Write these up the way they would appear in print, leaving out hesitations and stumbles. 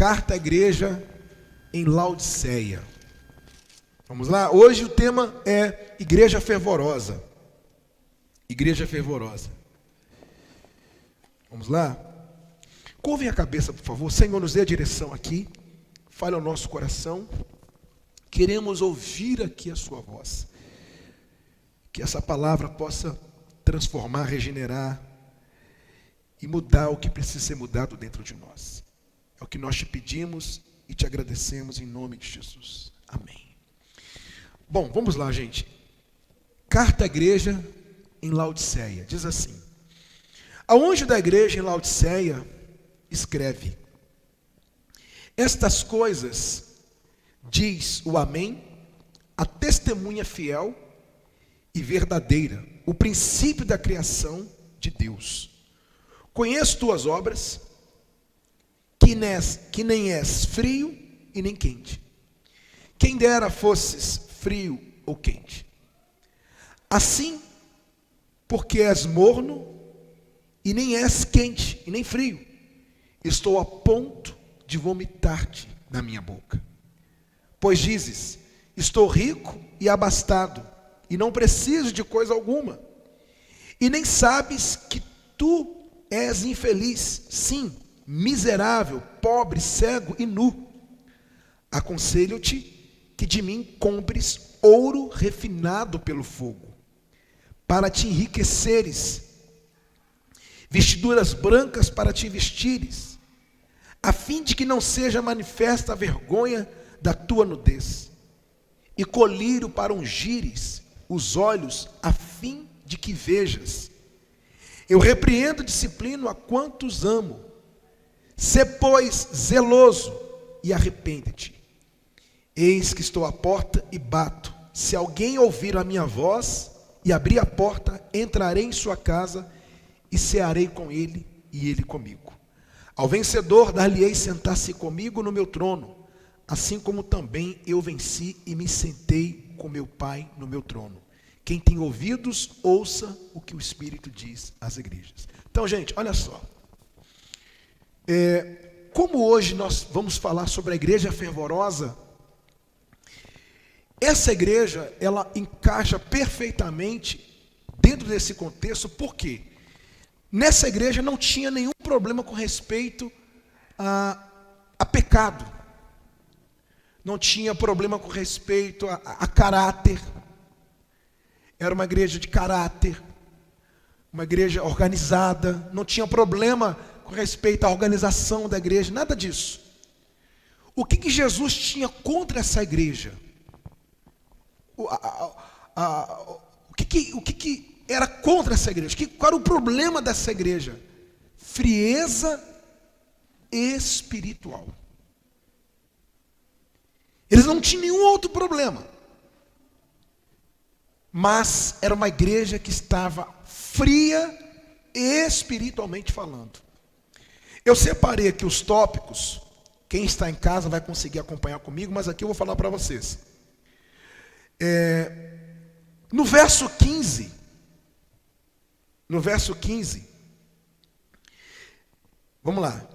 Carta à igreja em Laodiceia. Vamos lá? Hoje o tema é igreja fervorosa. Igreja fervorosa. Vamos lá? Curvem a cabeça, por favor. Senhor, nos dê a direção aqui. Fale ao nosso coração. Queremos ouvir aqui a sua voz. Que essa palavra possa transformar, regenerar e mudar o que precisa ser mudado dentro de nós. É o que nós te pedimos e te agradecemos em nome de Jesus. Amém. Bom, vamos lá, gente. Carta à igreja em Laodiceia. Diz assim: ao anjo da igreja em Laodiceia, escreve: estas coisas diz o Amém, a testemunha fiel e verdadeira, o princípio da criação de Deus. Conheço tuas obras, que nem és frio e nem quente. Quem dera fosses frio ou quente. Assim, porque és morno e nem és quente e nem frio, estou a ponto de vomitar-te da minha boca. Pois dizes: estou rico e abastado, e não preciso de coisa alguma. E nem sabes que tu és infeliz, sim, miserável, pobre, cego e nu. Aconselho-te que de mim compres ouro refinado pelo fogo, para te enriqueceres, vestiduras brancas para te vestires, a fim de que não seja manifesta a vergonha da tua nudez, e colírio para ungires os olhos, a fim de que vejas. Eu repreendo e disciplino a quantos amo. Sê, pois, zeloso e arrepende-te. Eis que estou à porta e bato. Se alguém ouvir a minha voz e abrir a porta, entrarei em sua casa e cearei com ele e ele comigo. Ao vencedor dar-lhe-ei sentar-se comigo no meu trono, assim como também eu venci e me sentei com meu Pai no meu trono. Quem tem ouvidos, ouça o que o Espírito diz às igrejas. Então, gente, olha só. Como hoje nós vamos falar sobre a igreja fervorosa, essa igreja, ela encaixa perfeitamente dentro desse contexto. Por quê? Nessa igreja não tinha nenhum problema com respeito a pecado. Não tinha problema com respeito a caráter. Era uma igreja de caráter, uma igreja organizada. Não tinha problema com respeito à organização da igreja, nada disso. O que Jesus tinha contra essa igreja? O que era contra essa igreja? Qual era o problema dessa igreja? Frieza espiritual. Eles não tinham nenhum outro problema. Mas era uma igreja que estava fria espiritualmente falando. Eu separei aqui os tópicos. Quem está em casa vai conseguir acompanhar comigo, mas aqui eu vou falar para vocês. No verso 15, vamos lá.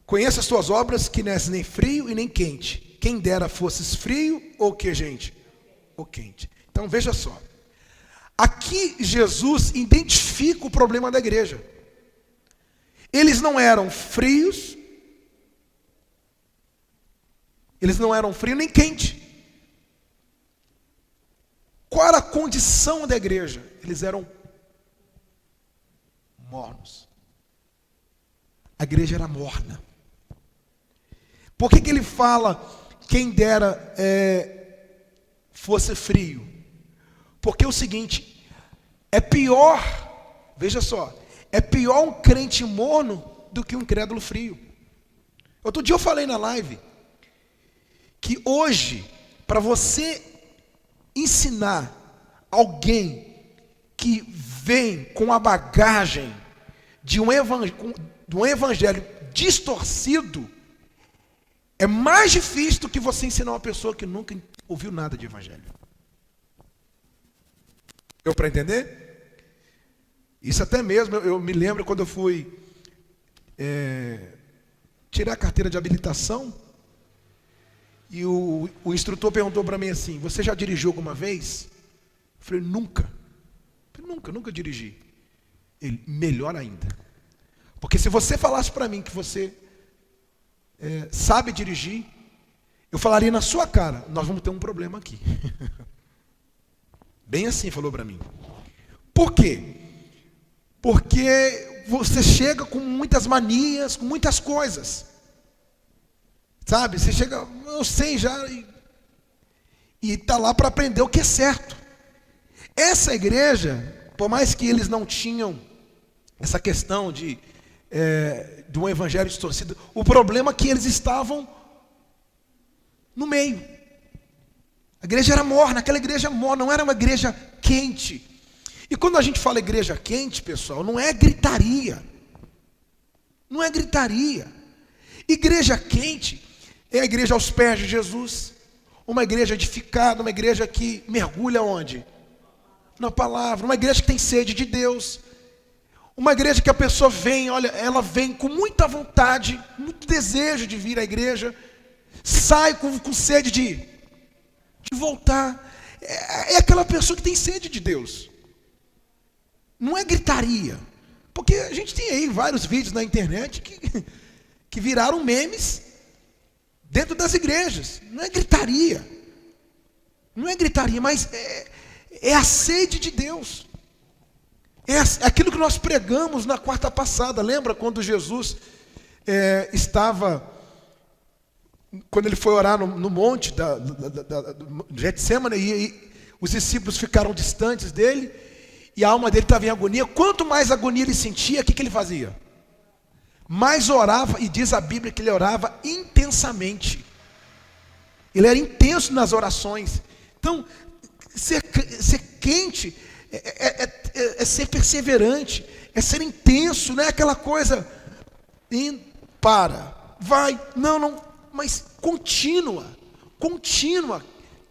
Conheça as tuas obras, que não és nem frio e nem quente. Quem dera fosses frio ou que, gente? Ou quente. Então veja só. Aqui Jesus identifica o problema da igreja. Eles não eram frios, nem quente. Qual era a condição da igreja? Eles eram mornos. A igreja era morna. Por que ele fala quem dera fosse frio? Porque é o seguinte, é pior, veja só, é pior um crente morno do que um incrédulo frio. Outro dia eu falei na live que hoje, para você ensinar alguém que vem com a bagagem de um evangelho distorcido, é mais difícil do que você ensinar uma pessoa que nunca ouviu nada de evangelho. Deu para entender? Isso até mesmo, eu me lembro quando eu fui tirei a carteira de habilitação e o instrutor perguntou para mim assim: você já dirigiu alguma vez? Eu falei: nunca. Eu falei: nunca dirigi. Ele: melhor ainda. Porque se você falasse para mim que você sabe dirigir, eu falaria na sua cara: nós vamos ter um problema aqui. Bem assim falou para mim. Por quê? Porque você chega com muitas manias, com muitas coisas. Sabe? Você chega, eu sei já, e está lá para aprender o que é certo. Essa igreja, por mais que eles não tinham essa questão de um evangelho distorcido, o problema é que eles estavam no meio. A igreja era morna, aquela igreja morna, não era uma igreja quente. E quando a gente fala igreja quente, pessoal, não é gritaria. Não é gritaria. Igreja quente é a igreja aos pés de Jesus. Uma igreja edificada, uma igreja que mergulha onde? Na palavra. Uma igreja que tem sede de Deus. Uma igreja que a pessoa vem, olha, ela vem com muita vontade, muito desejo de vir à igreja. Sai com sede de voltar. É aquela pessoa que tem sede de Deus. Não é gritaria. Porque a gente tem aí vários vídeos na internet que viraram memes dentro das igrejas. Não é gritaria. Não é gritaria, mas é a sede de Deus. É aquilo que nós pregamos na quarta passada. Lembra quando Jesus quando ele foi orar no monte do Getsemane, e os discípulos ficaram distantes dele, e a alma dele estava em agonia. Quanto mais agonia ele sentia, o que ele fazia? Mais orava, e diz a Bíblia que ele orava intensamente. Ele era intenso nas orações. Então, ser quente é ser perseverante, é ser intenso, não é aquela coisa, vai, não, mas contínua,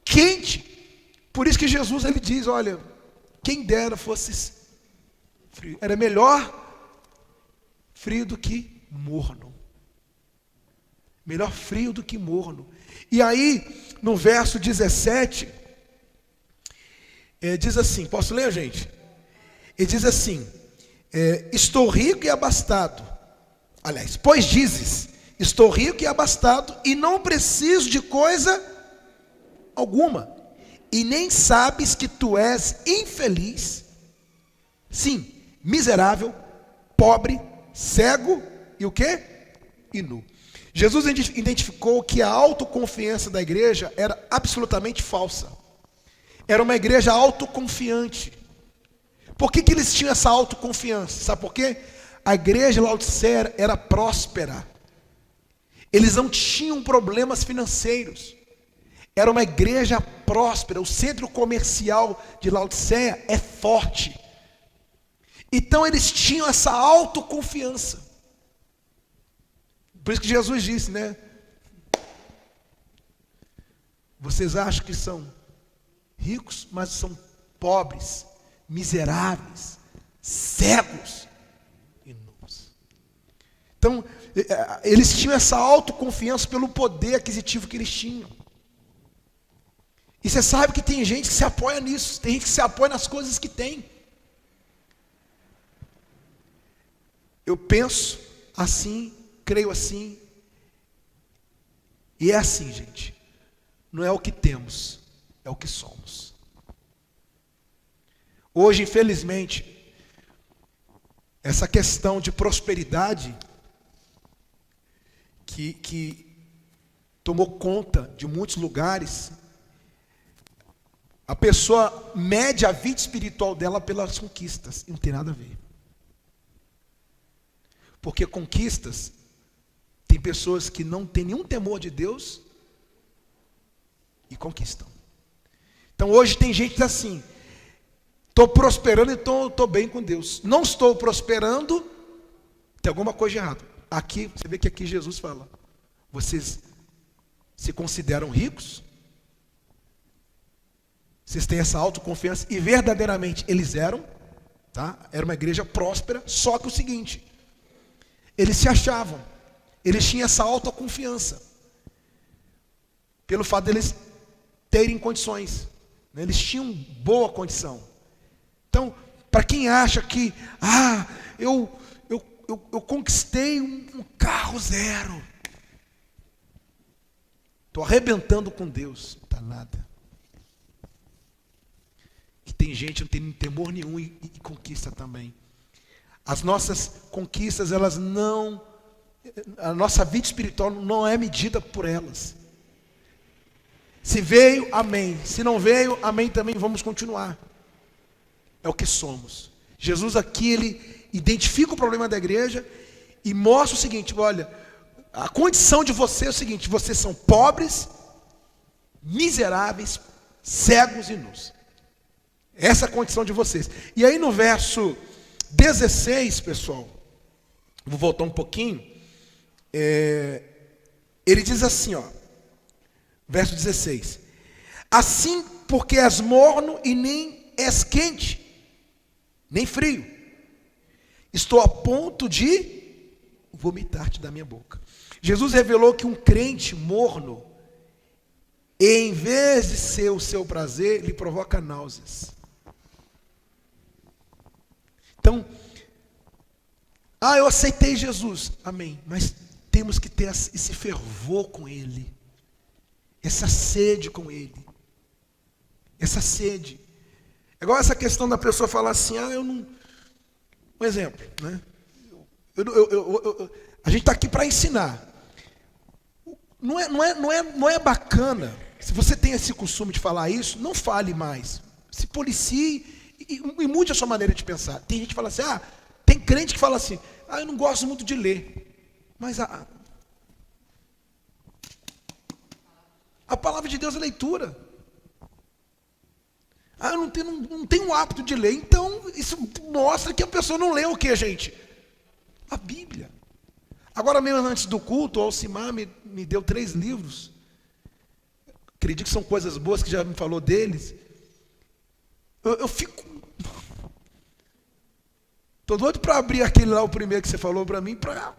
quente. Por isso que Jesus ele diz: olha, quem dera fosse frio. Era melhor frio do que morno. Melhor frio do que morno. E aí, no verso 17, diz assim, posso ler, gente? Ele diz assim: estou rico e abastado. Aliás, pois dizes: estou rico e abastado, e não preciso de coisa alguma. E nem sabes que tu és infeliz, sim, miserável, pobre, cego e o quê? E nu. Jesus identificou que a autoconfiança da igreja era absolutamente falsa. Era uma igreja autoconfiante. Por que eles tinham essa autoconfiança? Sabe por quê? A igreja de Laodiceia era próspera. Eles não tinham problemas financeiros. Era uma igreja próspera. O centro comercial de Laodiceia é forte. Então eles tinham essa autoconfiança. Por isso que Jesus disse, né? Vocês acham que são ricos, mas são pobres, miseráveis, cegos e nus. Então, eles tinham essa autoconfiança pelo poder aquisitivo que eles tinham. E você sabe que tem gente que se apoia nisso, tem gente que se apoia nas coisas que tem. Eu penso assim, creio assim, e é assim, gente. Não é o que temos, é o que somos. Hoje, infelizmente, essa questão de prosperidade que tomou conta de muitos lugares, a pessoa mede a vida espiritual dela pelas conquistas, e não tem nada a ver. Porque conquistas, tem pessoas que não têm nenhum temor de Deus e conquistam. Então hoje tem gente assim: estou prosperando e estou bem com Deus. Não estou prosperando, tem alguma coisa errada. Aqui, você vê que aqui Jesus fala: vocês se consideram ricos? Vocês têm essa autoconfiança? E verdadeiramente eles eram, tá? Era uma igreja próspera, só que o seguinte: eles se achavam eles tinham essa autoconfiança, pelo fato deles terem condições, né? Eles tinham boa condição. Então, para quem acha que, eu conquistei um carro zero, estou arrebentando com Deus, não está nada. Que tem gente que não tem temor nenhum e conquista também. As nossas conquistas, a nossa vida espiritual não é medida por elas. Se veio, amém. Se não veio, amém também, vamos continuar. É o que somos. Jesus aqui, ele identifica o problema da igreja e mostra o seguinte: olha, a condição de você é o seguinte: vocês são pobres, miseráveis, cegos e nus. Essa é a condição de vocês. E aí no verso 16, pessoal, vou voltar um pouquinho, ele diz assim, verso 16: assim, porque és morno e nem és quente, nem frio, estou a ponto de vomitar-te da minha boca. Jesus revelou que um crente morno, em vez de ser o seu prazer, lhe provoca náuseas. Então, eu aceitei Jesus, amém, mas temos que ter esse fervor com Ele, essa sede com Ele, essa sede. É igual essa questão da pessoa falar assim, eu não... Um exemplo, né? A gente está aqui para ensinar. Não é bacana, se você tem esse costume de falar isso, não fale mais. Se policie e mude a sua maneira de pensar. Tem gente que fala assim, tem crente que fala assim, eu não gosto muito de ler. Mas a palavra de Deus é leitura. Eu não tenho o hábito de ler. Então, isso mostra que a pessoa não lê o que, gente? A Bíblia. Agora mesmo, antes do culto, o Alcimar me deu 3 livros. Acredito que são coisas boas, que já me falou deles. Eu fico... Estou doido para abrir aquele lá, o primeiro que você falou para mim, para...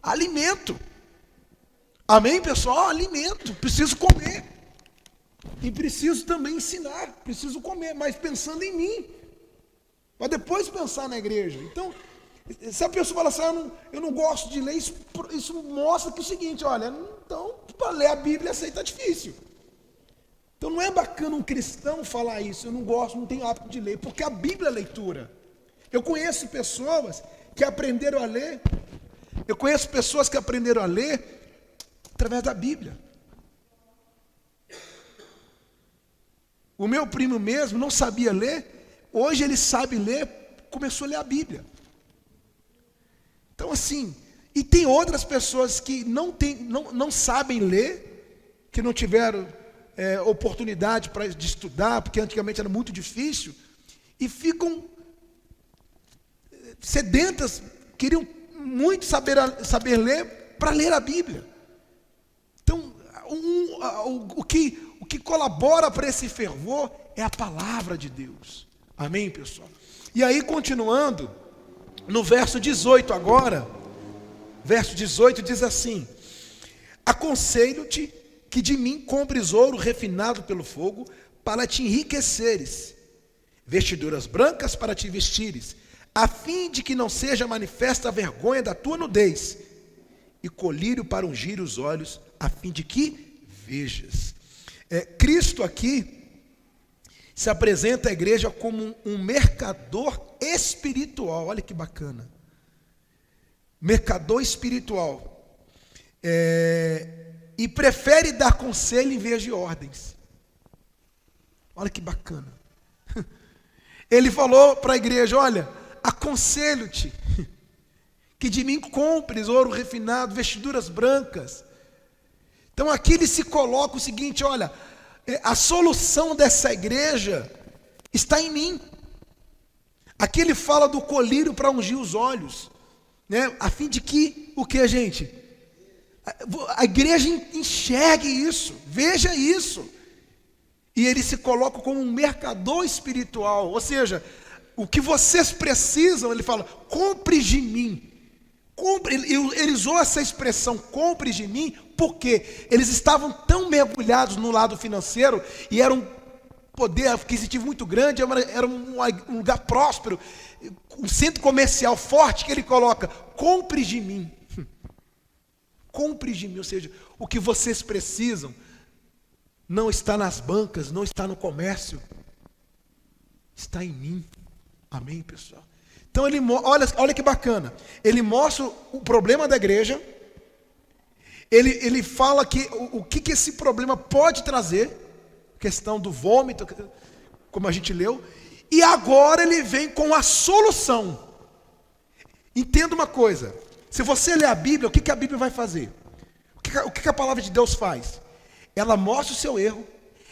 alimento. Amém, pessoal? Alimento. Preciso comer. E preciso também ensinar. Preciso comer, mas pensando em mim. Para depois pensar na igreja. Então, se a pessoa fala assim, eu não gosto de ler, isso mostra que é o seguinte, olha, então, para ler a Bíblia assim está difícil. Então não é bacana um cristão falar isso, eu não gosto, não tenho hábito de ler, porque a Bíblia é leitura. Eu conheço pessoas que aprenderam a ler, através da Bíblia. O meu primo mesmo não sabia ler, hoje ele sabe ler, começou a ler a Bíblia. Então assim, e tem outras pessoas que não sabem ler, que não tiveram oportunidade de estudar, porque antigamente era muito difícil, e ficam sedentas, queriam muito saber ler, para ler a Bíblia. Então, o que colabora para esse fervor é a palavra de Deus. Amém, pessoal? E aí, continuando, no verso 18 agora, verso 18 diz assim: aconselho-te que de mim compres ouro refinado pelo fogo, para te enriqueceres, vestiduras brancas para te vestires, a fim de que não seja manifesta a vergonha da tua nudez, e colírio para ungir os olhos, a fim de que vejas. Cristo aqui se apresenta à igreja como um mercador espiritual. Olha que bacana. Mercador espiritual. E prefere dar conselho em vez de ordens. Olha que bacana. Ele falou para a igreja, olha, aconselho-te que de mim compres ouro refinado, vestiduras brancas. Então aqui ele se coloca o seguinte, olha, a solução dessa igreja está em mim. Aqui ele fala do colírio para ungir os olhos, né? A fim de que, o que, gente? A igreja enxergue isso, veja isso. E ele se coloca como um mercador espiritual, ou seja, o que vocês precisam, ele fala, compre de mim, Ele usou essa expressão, compre de mim, porque eles estavam tão mergulhados no lado financeiro, e era um poder aquisitivo muito grande, era um lugar próspero, um centro comercial forte, que ele coloca, compre de mim. Compre de mim, ou seja, o que vocês precisam não está nas bancas, não está no comércio, está em mim. Amém, pessoal? Então olha que bacana, ele mostra o problema da igreja, ele fala que o que esse problema pode trazer, questão do vômito, como a gente leu, e agora ele vem com a solução. Entenda uma coisa, se você ler a Bíblia, o que a Bíblia vai fazer? O que a palavra de Deus faz? Ela mostra o seu erro,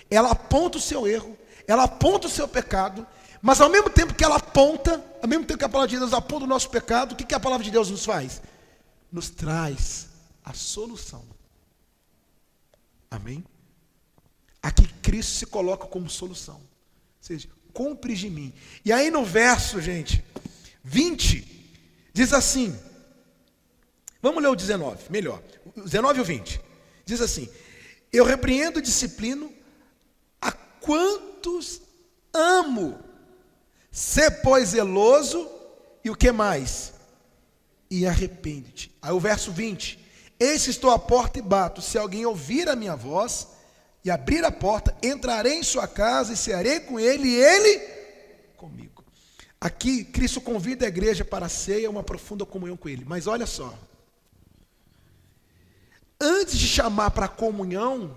ela aponta o seu erro, ela aponta o seu pecado, mas ao mesmo tempo que ela aponta, ao mesmo tempo que a palavra de Deus aponta o nosso pecado, o que a palavra de Deus nos faz? Nos traz a solução. Amém? Aqui Cristo se coloca como solução. Ou seja, compre de mim. E aí no verso, gente, 20, diz assim, vamos ler o 19, melhor, o 19 e o 20. Diz assim, eu repreendo e disciplino a quantos amo. Sê, pois, zeloso, e o que mais? E arrepende-te. Aí o verso 20, eis que estou à porta e bato, se alguém ouvir a minha voz, e abrir a porta, entrarei em sua casa, e cearei com ele, e ele comigo. Aqui, Cristo convida a igreja para a ceia, uma profunda comunhão com ele. Mas olha só, antes de chamar para a comunhão,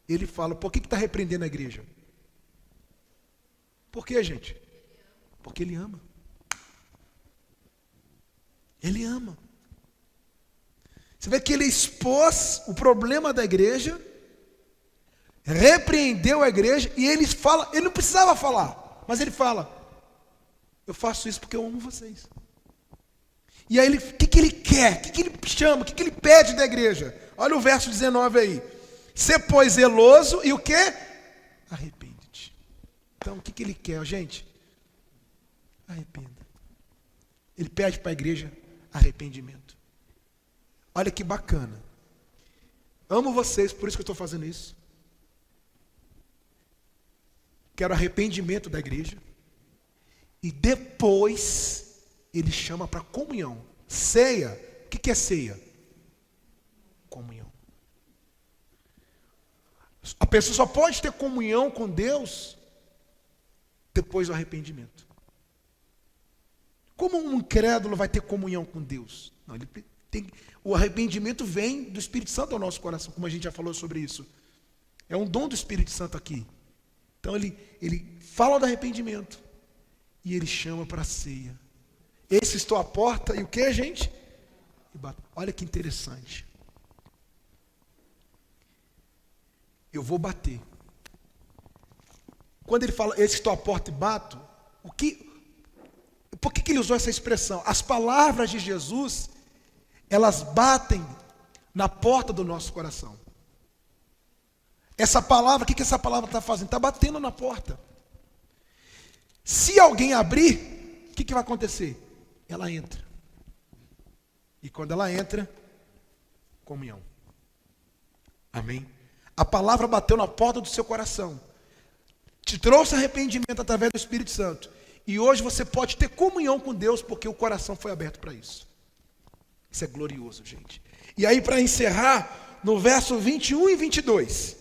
ele fala, por que está repreendendo a igreja? Por quê, gente? Porque ele ama. Ele ama. Você vê que ele expôs o problema da igreja, repreendeu a igreja, e ele fala, ele não precisava falar, mas ele fala, eu faço isso porque eu amo vocês. E aí, o que ele quer? O que ele chama? O que ele pede da igreja? Olha o verso 19 aí. Sê, pois, zeloso, e o que? Arrepende-te. Então, o que ele quer, gente? Arrependa. Ele pede para a igreja arrependimento. Olha que bacana. Amo vocês, por isso que eu estou fazendo isso. Quero arrependimento da igreja. E depois, ele chama para comunhão. Ceia. O que é ceia? Comunhão. A pessoa só pode ter comunhão com Deus depois do arrependimento. Como um incrédulo vai ter comunhão com Deus? Não, o arrependimento vem do Espírito Santo ao nosso coração, como a gente já falou sobre isso. É um dom do Espírito Santo aqui. Então ele fala do arrependimento e ele chama para a ceia. Esse estou à porta e o que, gente? Olha que interessante. Eu vou bater. Quando ele fala, esse estou à porta e bato, por que ele usou essa expressão? As palavras de Jesus, elas batem na porta do nosso coração. Essa palavra, o que essa palavra está fazendo? Está batendo na porta. Se alguém abrir, o que vai acontecer? Ela entra. E quando ela entra, comunhão. Amém? A palavra bateu na porta do seu coração. Te trouxe arrependimento através do Espírito Santo. E hoje você pode ter comunhão com Deus porque o coração foi aberto para isso. Isso é glorioso, gente. E aí, para encerrar, no verso 21 e 22.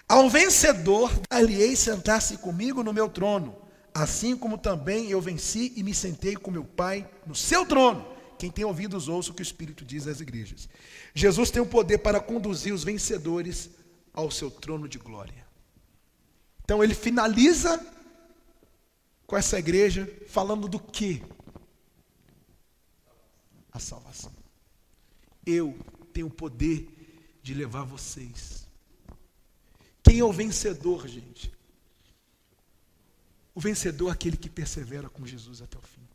Ao vencedor, dar-lhe-ei sentar-se comigo no meu trono, assim como também eu venci e me sentei com meu Pai no seu trono. Quem tem ouvidos, ouça o que o Espírito diz às igrejas. Jesus tem o poder para conduzir os vencedores ao seu trono de glória. Então ele finaliza com essa igreja falando do quê? A salvação. Eu tenho o poder de levar vocês. Quem é o vencedor, gente? O vencedor é aquele que persevera com Jesus até o fim.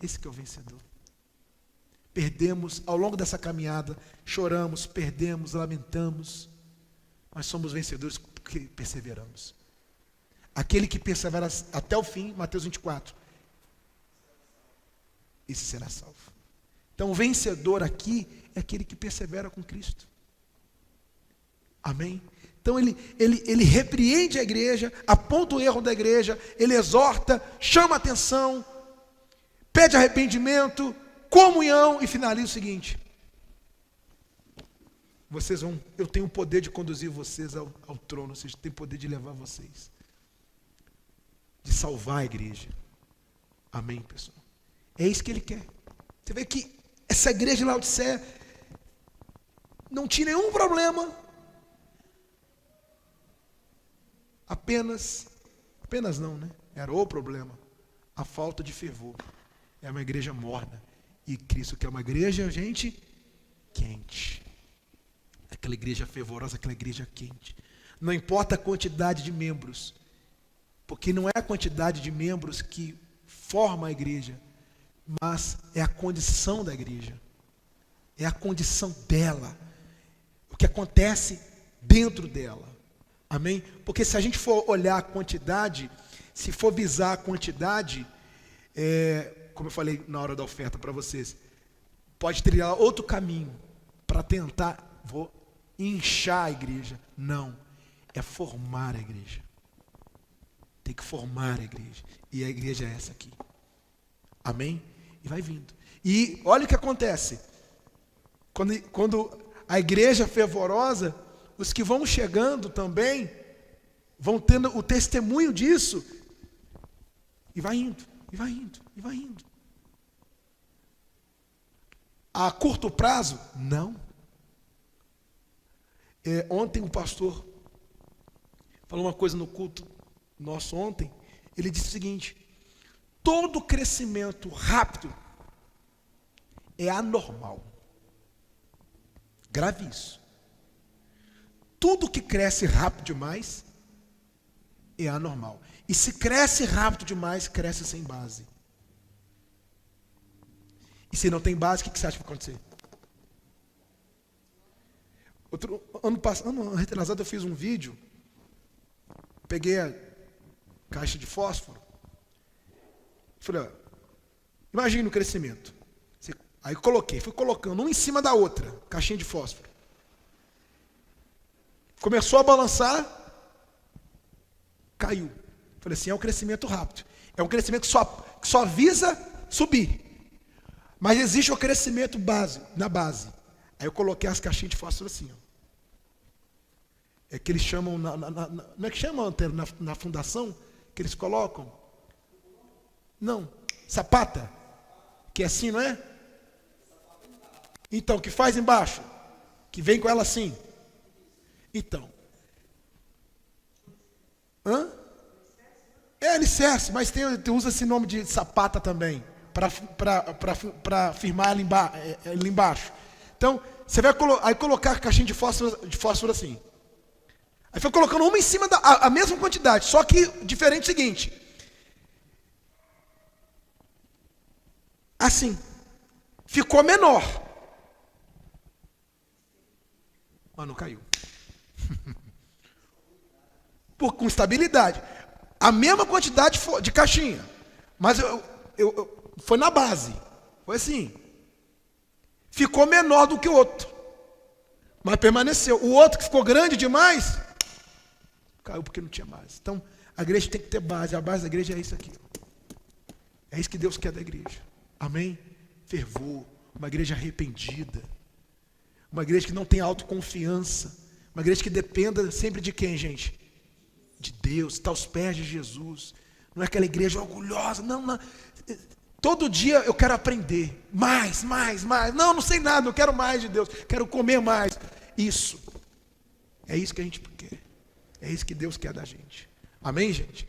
Esse que é o vencedor. Perdemos, ao longo dessa caminhada, choramos, perdemos, lamentamos, mas somos vencedores porque perseveramos. Aquele que persevera até o fim, Mateus 24, esse será salvo. Então, o vencedor aqui é aquele que persevera com Cristo. Amém? Então, ele repreende a igreja, aponta o erro da igreja, ele exorta, chama a atenção, pede arrependimento, comunhão e finaliza o seguinte: eu tenho o poder de conduzir vocês ao trono, ou seja, tenho o poder de levar vocês, de salvar a igreja. Amém, pessoal? É isso que ele quer. Você vê que essa igreja de Laodiceia não tinha nenhum problema, apenas não, né? Era o problema, a falta de fervor. É uma igreja morna. E Cristo quer uma igreja, gente, quente. Aquela igreja fervorosa, aquela igreja quente. Não importa a quantidade de membros, porque não é a quantidade de membros que forma a igreja, mas é a condição da igreja. É a condição dela. O que acontece dentro dela. Amém? Porque se a gente for olhar a quantidade, se for visar a quantidade, como eu falei na hora da oferta para vocês, pode trilhar outro caminho para tentar, inchar a igreja. Não, é formar a igreja. Tem que formar a igreja. E a igreja é essa aqui. Amém? E vai vindo. E olha o que acontece. Quando a igreja é fervorosa, os que vão chegando também vão tendo o testemunho disso. E vai indo, e vai indo, e vai indo. A curto prazo? Não. Ontem o pastor falou uma coisa no culto nosso ontem. Ele disse o seguinte: todo crescimento rápido é anormal. Grave isso. Tudo que cresce rápido demais é anormal. E se cresce rápido demais, cresce sem base. E se não tem base, o que você acha que vai acontecer? Ano retrasado eu fiz um vídeo, peguei a caixa de fósforo, falei, imagina o crescimento. Aí fui colocando uma em cima da outra, caixinha de fósforo. Começou a balançar, caiu. Falei assim, é um crescimento rápido. É um crescimento que só visa subir. Mas existe o crescimento na base. Aí eu coloquei as caixinhas de fósforo assim. É que eles chamam, não é que chamam na fundação? Que eles colocam? Não, sapata. Que é assim, não é? Então, que faz embaixo? Que vem com ela assim. Então. É alicerce, mas usa esse nome de sapata também, para firmar ela embaixo. Então, você vai colocar a caixinha de fósforo assim. Aí foi colocando uma em cima a mesma quantidade, só que diferente é o seguinte. Assim. Ficou menor. Mas não caiu. Com estabilidade. A mesma quantidade de caixinha. Mas foi na base. Foi assim. Ficou menor do que o outro. Mas permaneceu. O outro que ficou grande demais, caiu porque não tinha base. Então, a igreja tem que ter base. A base da igreja é isso aqui. É isso que Deus quer da igreja. Amém? Fervor. Uma igreja arrependida. Uma igreja que não tem autoconfiança. Uma igreja que dependa sempre de quem, gente? De Deus, está aos pés de Jesus. Não é aquela igreja orgulhosa. Não. Todo dia eu quero aprender. Mais. Não sei nada, eu quero mais de Deus. Quero comer mais. Isso. É isso que a gente quer. É isso que Deus quer da gente. Amém, gente?